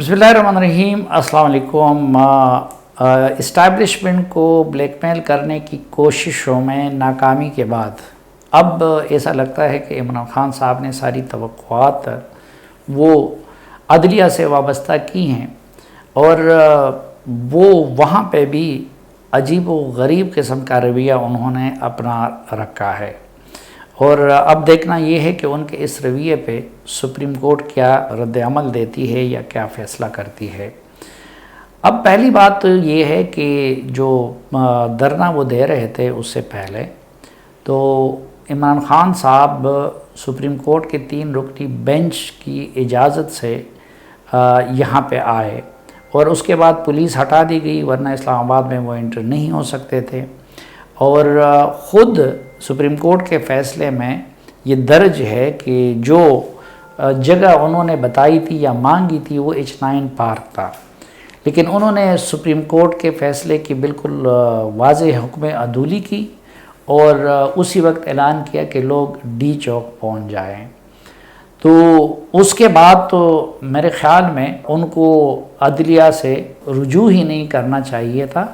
बिस्मिल्लाहिर्रहमानिर्रहीम। अस्सलाम वालेकुम। इस्टेब्लिशमेंट को ब्लैकमेल करने की कोशिशों में नाकामी के बाद अब ऐसा लगता है कि इमरान खान साहब ने सारी तवक्कुआत वो अदलिया से वाबस्ता की हैं और वो वहाँ पे भी अजीब व गरीब किस्म का रवैया उन्होंने अपना रखा है। और अब देखना ये है कि उनके इस रवैये पे सुप्रीम कोर्ट क्या रद्द-ए-अमल देती है या क्या फ़ैसला करती है। अब पहली बात तो ये है कि जो धरना वो दे रहे थे उससे पहले तो इमरान खान साहब सुप्रीम कोर्ट के 3 रुकनी बेंच की इजाज़त से यहाँ पे आए और उसके बाद पुलिस हटा दी गई, वरना इस्लामाबाद में वो एंटर नहीं हो सकते थे। और ख़ुद सुप्रीम कोर्ट के फ़ैसले में ये दर्ज है कि जो जगह उन्होंने बताई थी या मांगी थी वो H9 पार्क था, लेकिन उन्होंने सुप्रीम कोर्ट के फ़ैसले की बिल्कुल वाज़ेह हुक्म अदूली की और उसी वक्त ऐलान किया कि लोग डी चौक पहुंच जाएं। तो उसके बाद तो मेरे ख़्याल में उनको अदलिया से रुजू ही नहीं करना चाहिए था,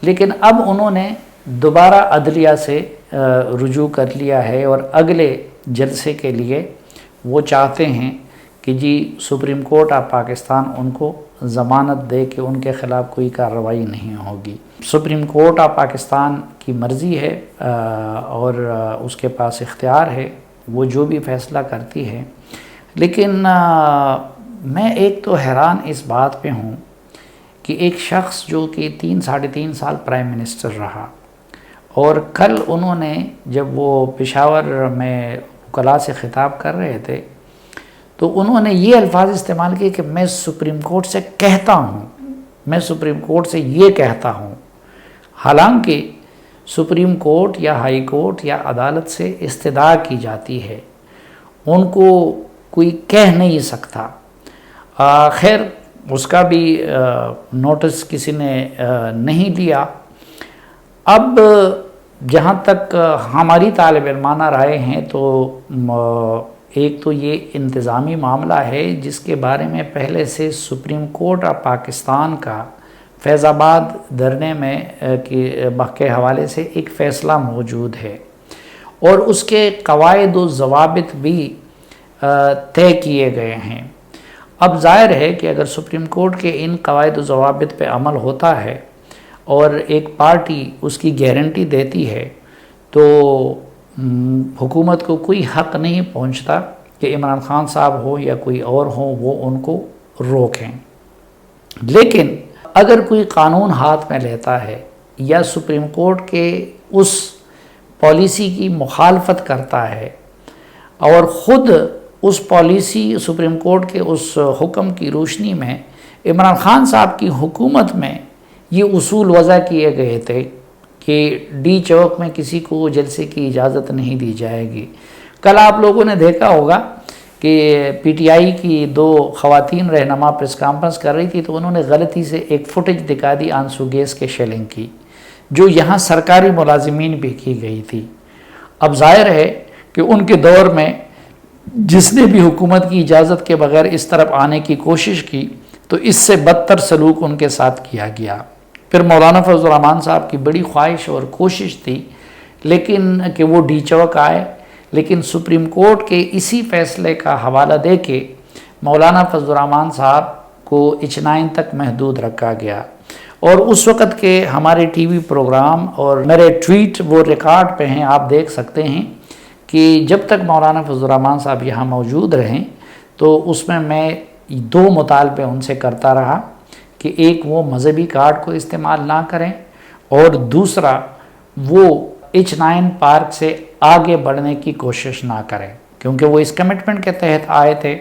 लेकिन अब उन्होंने दोबारा अदलिया से रुजू कर लिया है और अगले जलसे के लिए वो चाहते हैं कि जी सुप्रीम कोर्ट ऑफ पाकिस्तान उनको ज़मानत दे कि उनके ख़िलाफ़ कोई कार्रवाई नहीं होगी। सुप्रीम कोर्ट ऑफ पाकिस्तान की मर्ज़ी है और उसके पास इख्तियार है, वो जो भी फ़ैसला करती है। लेकिन मैं एक तो हैरान इस बात पे हूँ कि एक शख्स जो कि 3-3.5 साल प्राइम मिनिस्टर रहा और कल उन्होंने जब वो पेशावर में वकला से ख़िताब कर रहे थे तो उन्होंने ये अल्फाज इस्तेमाल किए कि मैं सुप्रीम कोर्ट से कहता हूँ, मैं सुप्रीम कोर्ट से ये कहता हूँ। हालांकि सुप्रीम कोर्ट या हाई कोर्ट या अदालत से इस्तदा की जाती है, उनको कोई कह नहीं सकता। खैर उसका भी नोटिस किसी ने नहीं लिया। अब जहाँ तक हमारी तालिब इल्माना राय हैं तो एक तो ये इंतज़ामी मामला है जिसके बारे में पहले से सुप्रीम कोर्ट ऑफ पाकिस्तान का फैज़ाबाद धरने में के हवाले से एक फ़ैसला मौजूद है और उसके कवायद व ज़वाबित भी तय किए गए हैं। अब ज़ाहिर है कि अगर सुप्रीम कोर्ट के इन कवायद व ज़वाबित पे अमल होता है और एक पार्टी उसकी गारंटी देती है तो हुकूमत को कोई हक़ नहीं पहुंचता कि इमरान खान साहब हो या कोई और हो वो उनको रोकें। लेकिन अगर कोई कानून हाथ में लेता है या सुप्रीम कोर्ट के उस पॉलिसी की मुखालफत करता है और ख़ुद उस पॉलिसी सुप्रीम कोर्ट के उस हुक्म की रोशनी में इमरान खान साहब की हुकूमत में ये उसूल वज़ा किए गए थे कि डी चौक में किसी को जलसे की इजाज़त नहीं दी जाएगी। कल आप लोगों ने देखा होगा कि पीटीआई की 2 ख़वातीन रहनुमा प्रेस कॉन्फ्रेंस कर रही थी तो उन्होंने गलती से एक फुटेज दिखा दी आंसू गैस के शेलिंग की, जो यहाँ सरकारी मुलाजिमीन भी की गई थी। अब ज़ाहिर है कि उनके दौर में जिसने भी हुकूमत की इजाज़त के बगैर इस तरफ आने की कोशिश की तो इससे बदतर सलूक उनके साथ किया गया। फिर मौलाना फजल रहमान साहब की बड़ी ख्वाहिश और कोशिश थी लेकिन कि वो डी चौक आए, लेकिन सुप्रीम कोर्ट के इसी फ़ैसले का हवाला दे के मौलाना फजल रहमान साहब को H9 तक महदूद रखा गया। और उस वक़्त के हमारे टीवी प्रोग्राम और मेरे ट्वीट वो रिकॉर्ड पे हैं, आप देख सकते हैं कि जब तक मौलाना फजल रहमान साहब यहाँ मौजूद रहें तो उसमें मैं 2 मुतालबे उनसे करता रहा कि एक वो मजहबी कार्ड को इस्तेमाल ना करें और दूसरा वो H9 पार्क से आगे बढ़ने की कोशिश ना करें, क्योंकि वो इस कमिटमेंट के तहत आए थे।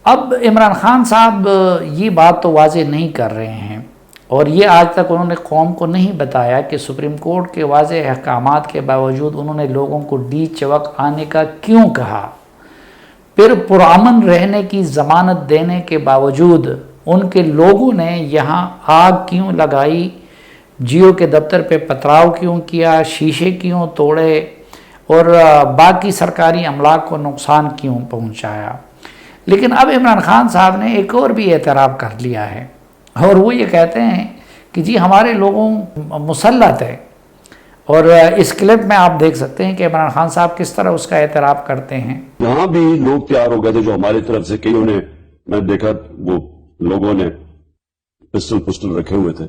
अब इमरान खान साहब ये बात तो वाज़ेह नहीं कर रहे हैं और ये आज तक उन्होंने कौम को नहीं बताया कि सुप्रीम कोर्ट के वाज़ेह अहकामात के बावजूद उन्होंने लोगों को डी चौक आने का क्यों कहा। फिर पुरअमन रहने की ज़मानत देने के बावजूद उनके लोगों ने यहाँ आग क्यों लगाई, जियो के दफ्तर पे पथराव क्यों किया, शीशे क्यों तोड़े और बाकी सरकारी अमलाक को नुकसान क्यों पहुँचाया। لیکن اب عمران خان صاحب نے ایک اور بھی اعتراف کر لیا ہے، اور وہ یہ کہتے ہیں کہ جی ہمارے لوگوں مسلط ہے، اور اس کلپ میں آپ دیکھ سکتے ہیں کہ عمران خان صاحب کس طرح اس کا اعتراف کرتے ہیں۔ یہاں بھی لوگ تیار ہو گئے تھے جو ہماری طرف سے، کئیوں نے، میں دیکھا وہ لوگوں نے پسٹل رکھے ہوئے تھے،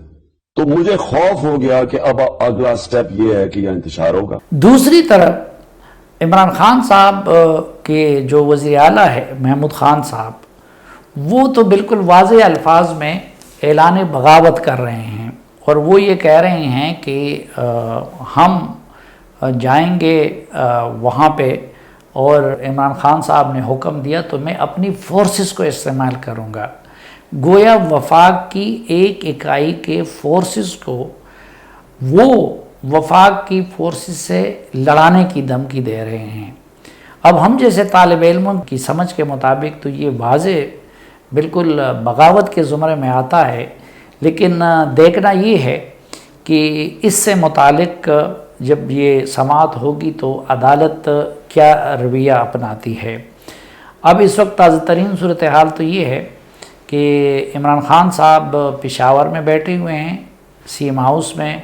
تو مجھے خوف ہو گیا کہ اب اگلا سٹیپ یہ ہے کہ یہ انتشار ہوگا۔ دوسری طرف عمران خان صاحب کے جو وزیر اعلیٰ ہے محمود خان صاحب، وہ تو بالکل واضح الفاظ میں اعلان بغاوت کر رہے ہیں، اور وہ یہ کہہ رہے ہیں کہ ہم جائیں گے وہاں پہ، اور عمران خان صاحب نے حکم دیا تو میں اپنی فورسز کو استعمال کروں گا۔ گویا وفاق کی ایک اکائی کے فورسز کو وہ وفاق کی فورسز سے لڑانے کی دھمکی دے رہے ہیں۔ اب ہم جیسے طالب علموں کی سمجھ کے مطابق تو یہ واضح بالکل بغاوت کے زمرے میں آتا ہے، لیکن دیکھنا یہ ہے کہ اس سے متعلق جب یہ سماعت ہوگی تو عدالت کیا رویہ اپناتی ہے۔ اب اس وقت تازہ ترین صورتحال تو یہ ہے کہ عمران خان صاحب پشاور میں بیٹھے ہوئے ہیں، سی ایم ہاؤس میں،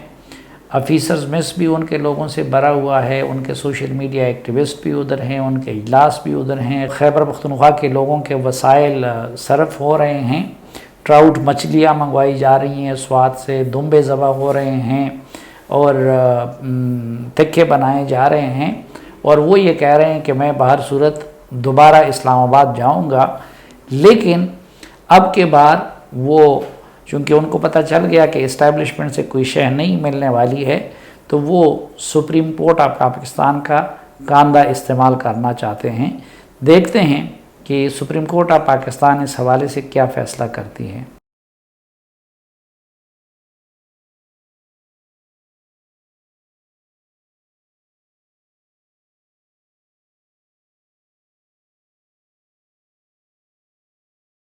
آفیسرز میس بھی ان کے لوگوں سے بھرا ہوا ہے، ان کے سوشل میڈیا ایکٹیوسٹ بھی ادھر ہیں، ان کے اجلاس بھی ادھر ہیں، خیبر پختونخوا کے لوگوں کے وسائل صرف ہو رہے ہیں، ٹراؤٹ مچھلیاں منگوائی جا رہی ہیں سوات سے، دمبے ذبح ہو رہے ہیں، اور تکے بنائے جا رہے ہیں، اور وہ یہ کہہ رہے ہیں کہ میں بہر صورت دوبارہ اسلام آباد جاؤں گا۔ لیکن اب کے بعد وہ چونکہ ان کو پتہ چل گیا کہ اسٹیبلشمنٹ سے کوئی شے نہیں ملنے والی ہے، تو وہ سپریم کورٹ آف پاکستان کا کاندھا استعمال کرنا چاہتے ہیں۔ دیکھتے ہیں کہ سپریم کورٹ آف پاکستان اس حوالے سے کیا فیصلہ کرتی ہے۔